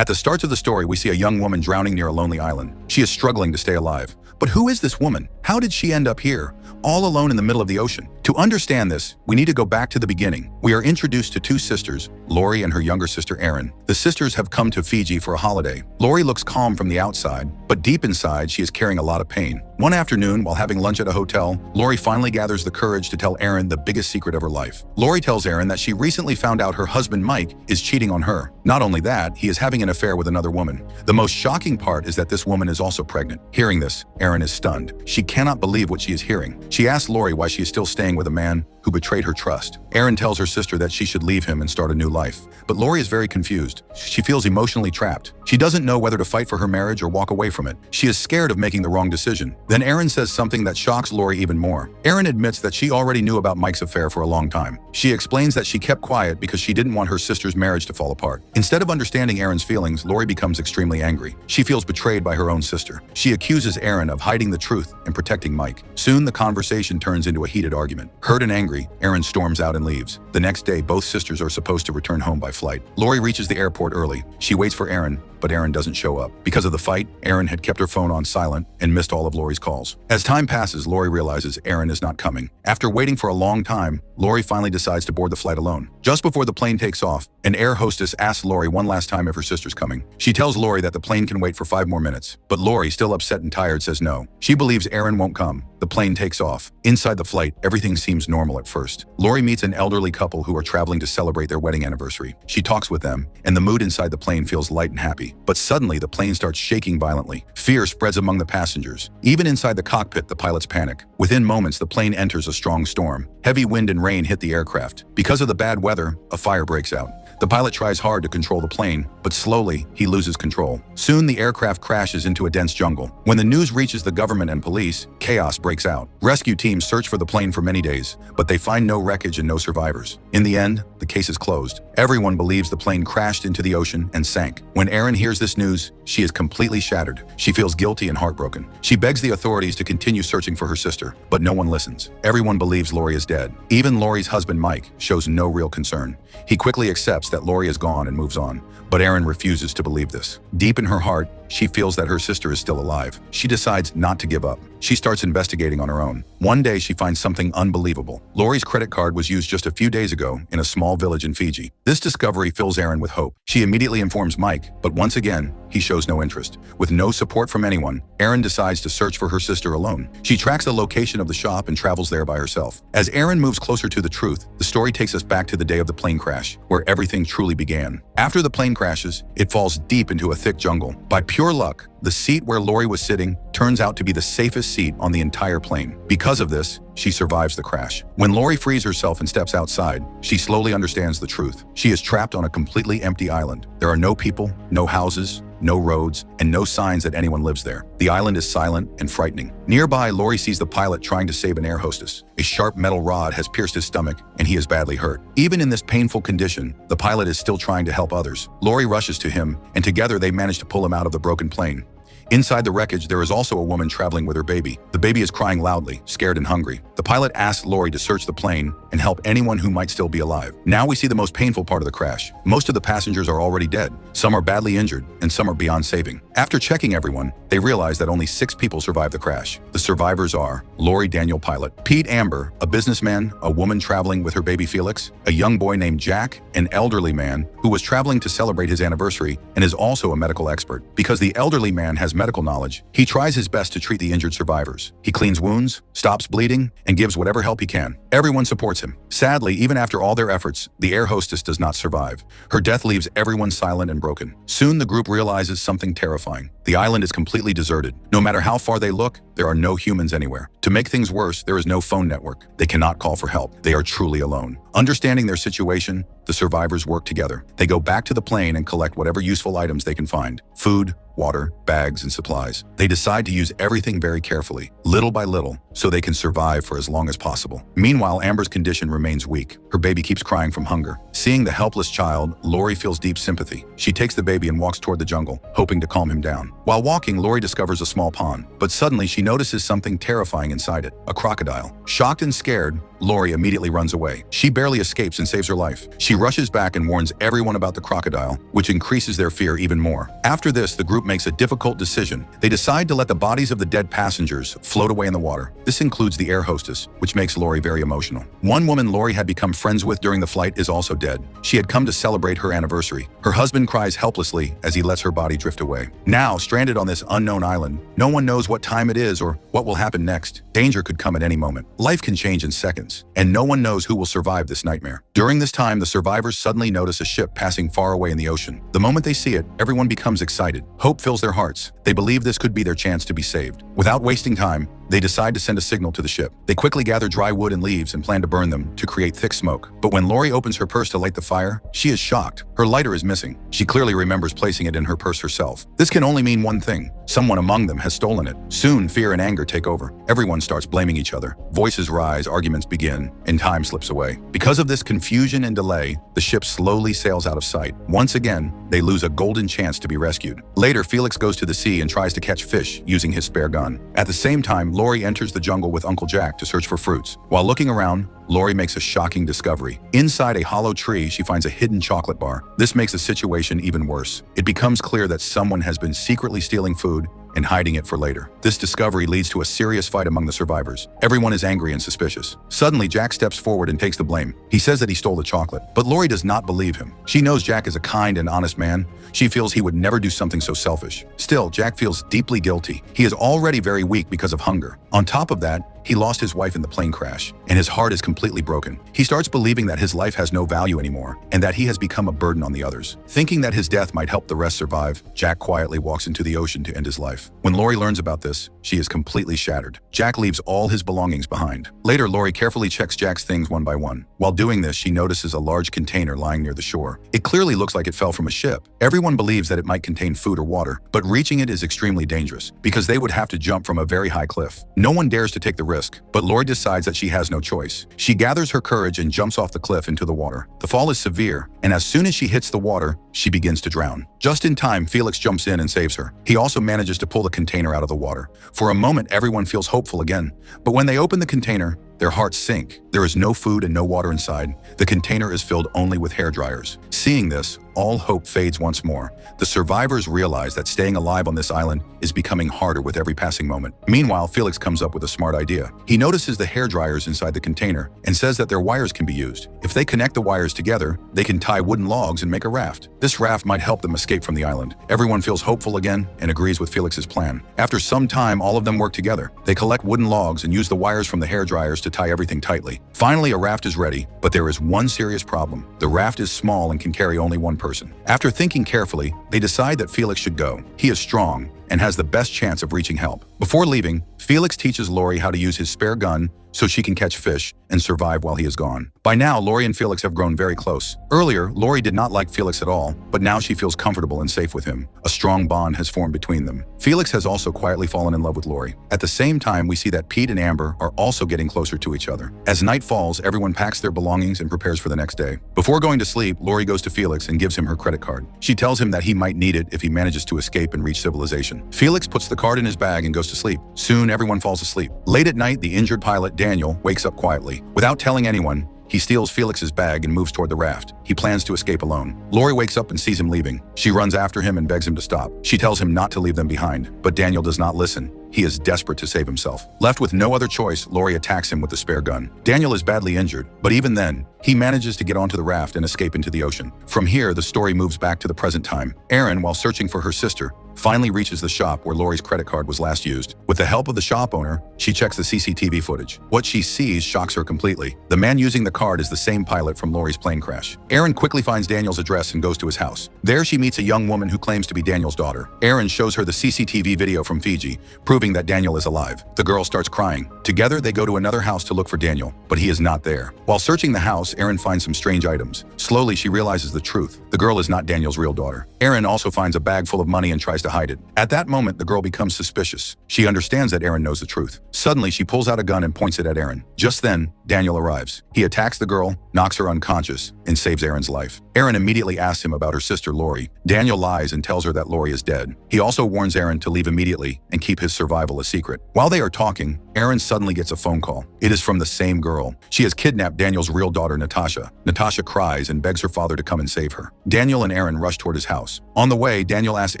At the start of the story, we see a young woman drowning near a lonely island. She is struggling to stay alive. But who is this woman? How did she end up here, all alone in the middle of the ocean? To understand this, we need to go back to the beginning. We are introduced to two sisters, Lori and her younger sister Erin. The sisters have come to Fiji for a holiday. Lori looks calm from the outside, but deep inside she is carrying a lot of pain. One afternoon, while having lunch at a hotel, Lori finally gathers the courage to tell Erin the biggest secret of her life. Lori tells Erin that she recently found out her husband Mike is cheating on her. Not only that, he is having an affair with another woman. The most shocking part is that this woman is also pregnant. Hearing this, Erin is stunned. She cannot believe what she is hearing. She asks Lori why she is still staying with a man who betrayed her trust. Erin tells her sister that she should leave him and start a new life. But Lori is very confused. She feels emotionally trapped. She doesn't know whether to fight for her marriage or walk away from it. She is scared of making the wrong decision. Then Erin says something that shocks Lori even more. Erin admits that she already knew about Mike's affair for a long time. She explains that she kept quiet because she didn't want her sister's marriage to fall apart. Instead of understanding Erin's feelings, Lori becomes extremely angry. She feels betrayed by her own sister. She accuses Erin of hiding the truth and protecting Mike. Soon, the conversation turns into a heated argument. Hurt and angry, Erin storms out and leaves. The next day, both sisters are supposed to return home by flight. Lori reaches the airport early. She waits for Erin, but Erin doesn't show up. Because of the fight, Erin had kept her phone on silent and missed all of Lori's calls. As time passes, Lori realizes Erin is not coming. After waiting for a long time, Lori finally decides to board the flight alone. Just before the plane takes off, an air hostess asks Lori one last time if her sister's coming. She tells Lori that the plane can wait for 5 more minutes, but Lori, still upset and tired, says no. She believes Erin won't come. The plane takes off. Inside the flight, everything seems normal at first. Lori meets an elderly couple who are traveling to celebrate their wedding anniversary. She talks with them, and the mood inside the plane feels light and happy. But suddenly, the plane starts shaking violently. Fear spreads among the passengers. Even inside the cockpit, the pilots panic. Within moments, the plane enters a strong storm. Heavy wind and rain hit the aircraft. Because of the bad weather, a fire breaks out. The pilot tries hard to control the plane, but slowly, he loses control. Soon, the aircraft crashes into a dense jungle. When the news reaches the government and police, chaos breaks out. Rescue teams search for the plane for many days, but they find no wreckage and no survivors. In the end, the case is closed. Everyone believes the plane crashed into the ocean and sank. When Erin hears this news, she is completely shattered. She feels guilty and heartbroken. She begs the authorities to continue searching for her sister, but no one listens. Everyone believes Lori is dead. Even Lori's husband, Mike, shows no real concern. He quickly accepts that Lori is gone and moves on. But Erin refuses to believe this. Deep in her heart, she feels that her sister is still alive. She decides not to give up. She starts investigating on her own. One day, she finds something unbelievable. Lori's credit card was used just a few days ago in a small village in Fiji. This discovery fills Erin with hope. She immediately informs Mike, but once again, he shows no interest. With no support from anyone, Erin decides to search for her sister alone. She tracks the location of the shop and travels there by herself. As Erin moves closer to the truth, the story takes us back to the day of the plane crash, where everything truly began. After the plane crashes, it falls deep into a thick jungle. By pure luck, the seat where Lori was sitting turns out to be the safest seat on the entire plane. Because of this, she survives the crash. When Lori frees herself and steps outside, she slowly understands the truth. She is trapped on a completely empty island. There are no people, no houses, no roads, and no signs that anyone lives there. The island is silent and frightening. Nearby, Lori sees the pilot trying to save an air hostess. A sharp metal rod has pierced his stomach, and he is badly hurt. Even in this painful condition, the pilot is still trying to help others. Lori rushes to him, and together they manage to pull him out of the broken plane. Inside the wreckage, there is also a woman traveling with her baby. The baby is crying loudly, scared and hungry. The pilot asks Lori to search the plane and help anyone who might still be alive. Now we see the most painful part of the crash. Most of the passengers are already dead. Some are badly injured, and some are beyond saving. After checking everyone, they realize that only 6 people survived the crash. The survivors are Lori Daniel Pilot, Pete Amber, a businessman, a woman traveling with her baby Felix, a young boy named Jack, an elderly man who was traveling to celebrate his anniversary and is also a medical expert. Because the elderly man has medical knowledge, he tries his best to treat the injured survivors. He cleans wounds, stops bleeding, and gives whatever help he can. Everyone supports him. Sadly, even after all their efforts, the air hostess does not survive. Her death leaves everyone silent and broken. Soon, the group realizes something terrifying. The island is completely deserted. No matter how far they look, there are no humans anywhere. To make things worse, there is no phone network. They cannot call for help. They are truly alone. Understanding their situation, the survivors work together. They go back to the plane and collect whatever useful items they can find: food, water, bags, and supplies. They decide to use everything very carefully, little by little, so they can survive for as long as possible. Meanwhile, Amber's condition remains weak. Her baby keeps crying from hunger. Seeing the helpless child, Lori feels deep sympathy. She takes the baby and walks toward the jungle, hoping to calm him down. While walking, Lori discovers a small pond, but suddenly she notices something terrifying inside it: a crocodile. Shocked and scared, Lori immediately runs away. She barely escapes and saves her life. She rushes back and warns everyone about the crocodile, which increases their fear even more. After this, the group makes a difficult decision. They decide to let the bodies of the dead passengers float away in the water. This includes the air hostess, which makes Lori very emotional. One woman Lori had become friends with during the flight is also dead. She had come to celebrate her anniversary. Her husband cries helplessly as he lets her body drift away. Now, stranded on this unknown island, no one knows what time it is or what will happen next. Danger could come at any moment. Life can change in seconds, and no one knows who will survive this nightmare. During this time, the survivors suddenly notice a ship passing far away in the ocean. The moment they see it, everyone becomes excited. Hope fills their hearts. They believe this could be their chance to be saved. Without wasting time, they decide to send a signal to the ship. They quickly gather dry wood and leaves and plan to burn them to create thick smoke. But when Lori opens her purse to light the fire, she is shocked. Her lighter is missing. She clearly remembers placing it in her purse herself. This can only mean one thing. Someone among them has stolen it. Soon, fear and anger take over. Everyone starts blaming each other. Voices rise, arguments begin, and time slips away. Because of this confusion and delay, the ship slowly sails out of sight. Once again, they lose a golden chance to be rescued. Later, Felix goes to the sea and tries to catch fish using his spare gun. At the same time, Lori enters the jungle with Uncle Jack to search for fruits. While looking around, Lori makes a shocking discovery. Inside a hollow tree, she finds a hidden chocolate bar. This makes the situation even worse. It becomes clear that someone has been secretly stealing food and hiding it for later. This discovery leads to a serious fight among the survivors. Everyone is angry and suspicious. Suddenly, Jack steps forward and takes the blame. He says that he stole the chocolate, but Lori does not believe him. She knows Jack is a kind and honest man. She feels he would never do something so selfish. Still, Jack feels deeply guilty. He is already very weak because of hunger. On top of that, he lost his wife in the plane crash, and his heart is completely broken. He starts believing that his life has no value anymore, and that he has become a burden on the others. Thinking that his death might help the rest survive, Jack quietly walks into the ocean to end his life. When Lori learns about this, she is completely shattered. Jack leaves all his belongings behind. Later, Lori carefully checks Jack's things one by one. While doing this, she notices a large container lying near the shore. It clearly looks like it fell from a ship. Everyone believes that it might contain food or water, but reaching it is extremely dangerous because they would have to jump from a very high cliff. No one dares to take the risk, but Lori decides that she has no choice. She gathers her courage and jumps off the cliff into the water. The fall is severe, and as soon as she hits the water, she begins to drown. Just in time, Felix jumps in and saves her. He also manages to pull the container out of the water. For a moment, everyone feels hopeful again, but when they open the container, their hearts sink. There is no food and no water inside. The container is filled only with hair dryers. Seeing this, all hope fades once more. The survivors realize that staying alive on this island is becoming harder with every passing moment. Meanwhile, Felix comes up with a smart idea. He notices the hair dryers inside the container and says that their wires can be used. If they connect the wires together, they can tie wooden logs and make a raft. This raft might help them escape from the island. Everyone feels hopeful again and agrees with Felix's plan. After some time, all of them work together. They collect wooden logs and use the wires from the hair dryers to tie everything tightly. Finally, a raft is ready, but there is one serious problem. The raft is small and can carry only one person. After thinking carefully, they decide that Felix should go. He is strong and has the best chance of reaching help. Before leaving, Felix teaches Lori how to use his spare gun so she can catch fish and survive while he is gone. By now, Lori and Felix have grown very close. Earlier, Lori did not like Felix at all, but now she feels comfortable and safe with him. A strong bond has formed between them. Felix has also quietly fallen in love with Lori. At the same time, we see that Pete and Amber are also getting closer to each other. As night falls, everyone packs their belongings and prepares for the next day. Before going to sleep, Lori goes to Felix and gives him her credit card. She tells him that he might need it if he manages to escape and reach civilization. Felix puts the card in his bag and goes to sleep. Soon, everyone falls asleep. Late at night, the injured pilot, Daniel, wakes up quietly. Without telling anyone, he steals Felix's bag and moves toward the raft. He plans to escape alone. Lori wakes up and sees him leaving. She runs after him and begs him to stop. She tells him not to leave them behind, but Daniel does not listen. He is desperate to save himself. Left with no other choice, Lori attacks him with the spare gun. Daniel is badly injured, but even then, he manages to get onto the raft and escape into the ocean. From here, the story moves back to the present time. Erin, while searching for her sister, finally reaches the shop where Lori's credit card was last used. With the help of the shop owner, she checks the CCTV footage. What she sees shocks her completely. The man using the card is the same pilot from Lori's plane crash. Erin quickly finds Daniel's address and goes to his house. There she meets a young woman who claims to be Daniel's daughter. Erin shows her the CCTV video from Fiji, proving that Daniel is alive. The girl starts crying. Together, they go to another house to look for Daniel, but he is not there. While searching the house, Erin finds some strange items. Slowly, she realizes the truth. The girl is not Daniel's real daughter. Erin also finds a bag full of money and tries to to hide it. At that moment, the girl becomes suspicious. She understands that Aaron knows the truth. Suddenly, she pulls out a gun and points it at Aaron. Just then, Daniel arrives. He attacks the girl, knocks her unconscious, and saves Aaron's life. Aaron immediately asks him about her sister Lori. Daniel lies and tells her that Lori is dead. He also warns Aaron to leave immediately and keep his survival a secret. While they are talking, Aaron suddenly gets a phone call. It is from the same girl. She has kidnapped Daniel's real daughter, Natasha. Natasha cries and begs her father to come and save her. Daniel and Aaron rush toward his house. On the way, Daniel asks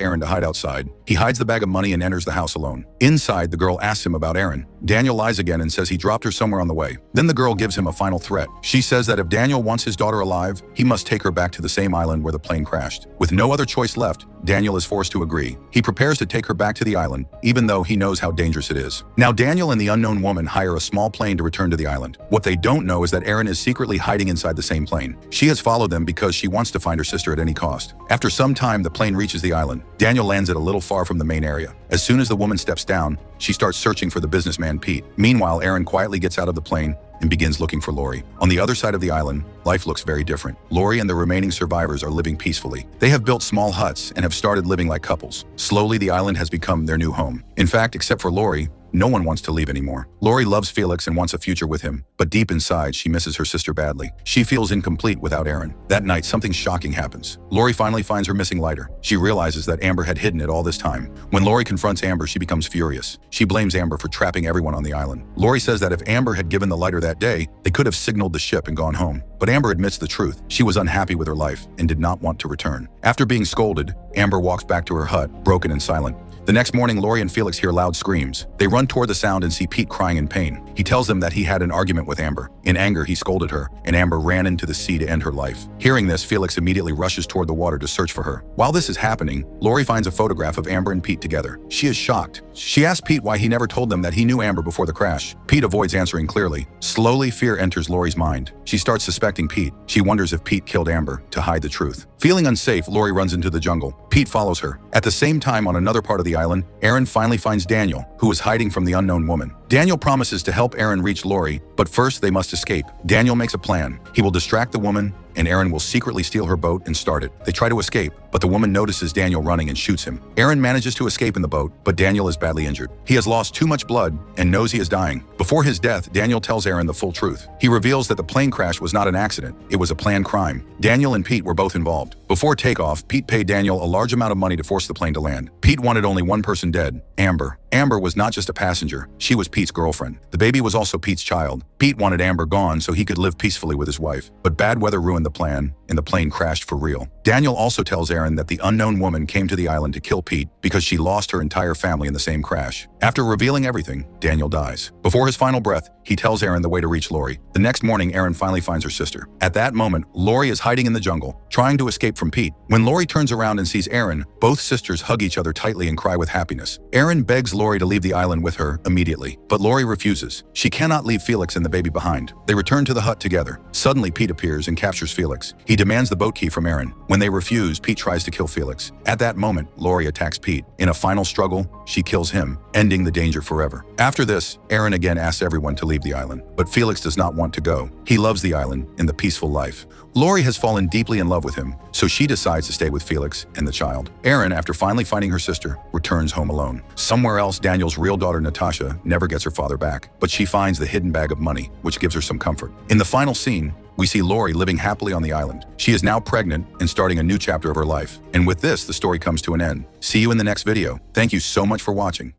Aaron to hide outside. He hides the bag of money and enters the house alone. Inside, the girl asks him about Aaron. Daniel lies again and says he dropped her somewhere on the way. Then the girl gives him a final threat. She says that if Daniel wants his daughter alive, he must take her back to the same island where the plane crashed. With no other choice left, Daniel is forced to agree. He prepares to take her back to the island, even though he knows how dangerous it is. Now Daniel and the unknown woman hire a small plane to return to the island. What they don't know is that Aaron is secretly hiding inside the same plane. She has followed them because she wants to find her sister at any cost. After some time, the plane reaches the island. Daniel lands it a little far from the main area. As soon as the woman steps down, she starts searching for the businessman Pete. Meanwhile, Aaron quietly gets out of the plane and begins looking for Lori. On the other side of the island, life looks very different. Lori and the remaining survivors are living peacefully. They have built small huts and have started living like couples. Slowly, the island has become their new home. In fact, except for Lori, no one wants to leave anymore. Lori loves Felix and wants a future with him, but deep inside, she misses her sister badly. She feels incomplete without Aaron. That night, something shocking happens. Lori finally finds her missing lighter. She realizes that Amber had hidden it all this time. When Lori confronts Amber, she becomes furious. She blames Amber for trapping everyone on the island. Lori says that if Amber had given the lighter that day, they could have signaled the ship and gone home. But Amber admits the truth. She was unhappy with her life and did not want to return. After being scolded, Amber walks back to her hut, broken and silent. The next morning, Lori and Felix hear loud screams. They run toward the sound and see Pete crying in pain. He tells them that he had an argument with Amber. In anger, he scolded her, and Amber ran into the sea to end her life. Hearing this, Felix immediately rushes toward the water to search for her. While this is happening, Lori finds a photograph of Amber and Pete together. She is shocked. She asks Pete why he never told them that he knew Amber before the crash. Pete avoids answering clearly. Slowly, fear enters Lori's mind. She starts suspecting Pete. She wonders if Pete killed Amber to hide the truth. Feeling unsafe, Lori runs into the jungle. Pete follows her. At the same time, on another part of the island, Aaron finally finds Daniel, who is hiding from the unknown woman. Daniel promises to help Aaron reach Lori, but first they must escape. Daniel makes a plan. He will distract the woman, and Aaron will secretly steal her boat and start it. They try to escape, but the woman notices Daniel running and shoots him. Aaron manages to escape in the boat, but Daniel is badly injured. He has lost too much blood and knows he is dying. Before his death, Daniel tells Aaron the full truth. He reveals that the plane crash was not an accident. It was a planned crime. Daniel and Pete were both involved. Before takeoff, Pete paid Daniel a large amount of money to force the plane to land. Pete wanted only one person dead, Amber. Amber was not just a passenger. She was Pete's girlfriend. The baby was also Pete's child. Pete wanted Amber gone so he could live peacefully with his wife. But bad weather ruined the plan, and the plane crashed for real. Daniel also tells Aaron that the unknown woman came to the island to kill Pete because she lost her entire family in the same crash. After revealing everything, Daniel dies. Before his final breath, he tells Aaron the way to reach Lori. The next morning, Aaron finally finds her sister. At that moment, Lori is hiding in the jungle, trying to escape from Pete. When Lori turns around and sees Aaron, both sisters hug each other tightly and cry with happiness. Aaron begs Lori to leave the island with her immediately, but Lori refuses. She cannot leave Felix and the baby behind. They return to the hut together. Suddenly, Pete appears and captures Felix. He demands the boat key from Aaron. When they refuse, Pete tries to kill Felix. At that moment, Lori attacks Pete. In a final struggle, she kills him, ending the danger forever. After this, Aaron again asks everyone to leave the island, but Felix does not want to go. He loves the island and the peaceful life. Lori has fallen deeply in love with him, so she decides to stay with Felix and the child. Aaron, after finally finding her sister, returns home alone. Somewhere else, Daniel's real daughter Natasha never gets her father back, but she finds the hidden bag of money, which gives her some comfort. In the final scene, we see Lori living happily on the island. She is now pregnant and starting a new chapter of her life. And with this, the story comes to an end. See you in the next video. Thank you so much for watching.